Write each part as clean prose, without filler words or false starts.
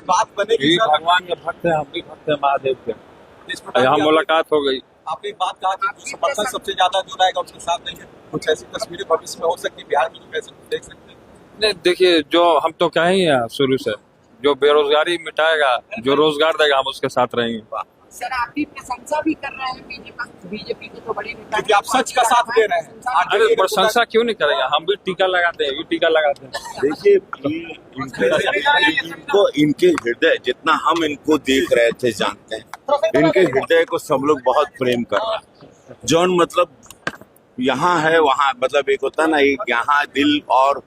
बात बनेगी ये सर। भगवान के भक्त हैं, हम भी भक्त हैं महादेव के। देश प्रधान यहाँ जी, मुलाकात हो गई। आपने एक बात कहा कि जो समर्थन सबसे ज्यादा जो रहेगा उसके साथ नहीं है, कुछ ऐसी तस्वीरें भविष्य में हो सकती है बिहार में जो कैसे देख सकते हैं। नहीं देखिए, जो हम तो कहे ही हैं शुरू से, जो बेरोजगारी मिटाएगा, जो रोजगार देगा, हम उसके साथ रहेंगे। सर आप भी प्रशंसा भी कर रहे हैं बीजेपी के तो बड़े नेता क्योंकि आप सच का साथ दे रहे हैं। अरे प्रशंसा क्यों नहीं करेंगे, हम भी टीका लगाते हैं, ये टीका लगाते हैं। देखिए इनके हृदय जितना हम इनको देख रहे थे जानते हैं, इनके हृदय को सब लोग बहुत प्रेम कर रहा है। जौन मतलब यहाँ है वहाँ, मतलब एक होता ना, एक यहाँ दिल और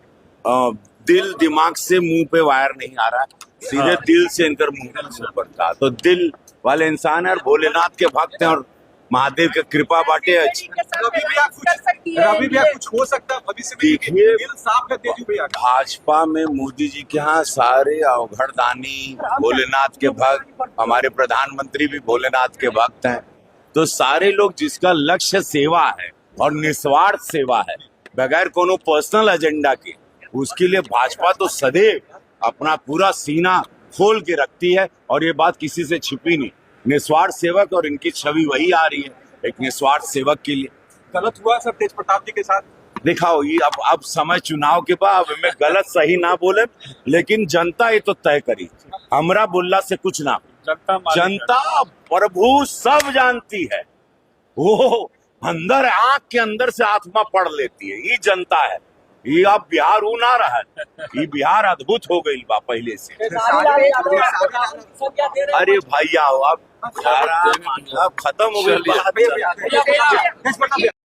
दिल दिमाग से मुंह पे वायर नहीं आ रहा, सीधे दिल से इनकर मुंह से पड़ता। तो दिल वाले इंसान है और भोलेनाथ के भक्त हैं और महादेव की कृपा बाटे। रवि भैया कुछ हो सकता है भविष्य में। देखिए, दिल साफ कर तेजू भैया का। भाजपा में मोदी जी के यहाँ सारे अवघड़दानी भोलेनाथ के भक्त, हमारे प्रधानमंत्री भी भोलेनाथ के भक्त हैं। तो सारे लोग जिसका लक्ष्य सेवा है और निस्वार्थ सेवा है, बगैर कोनो पर्सनल एजेंडा के, उसके लिए भाजपा तो सदैव अपना पूरा सीना खोल के रखती है। और ये बात किसी से छिपी नहीं, निस्वार्थ सेवक, और इनकी छवि वही आ रही है, एक निस्वार्थ सेवक के लिए। गलत हुआ सर तेज प्रताप जी के साथ। दिखाओ ये अब समय चुनाव के बाद, अब मैं गलत सही ना बोले, लेकिन जनता ये तो तय करी, हमरा बोलला से कुछ ना। जनता प्रभु सब जानती है, वो अंदर आंख के अंदर से आत्मा पढ़ लेती है, ये जनता है। ये अब बिहार ऊ ना रहा है, ये बिहार अद्भुत हो गई बा पहले से। अरे भैया अब खत्म हो गई।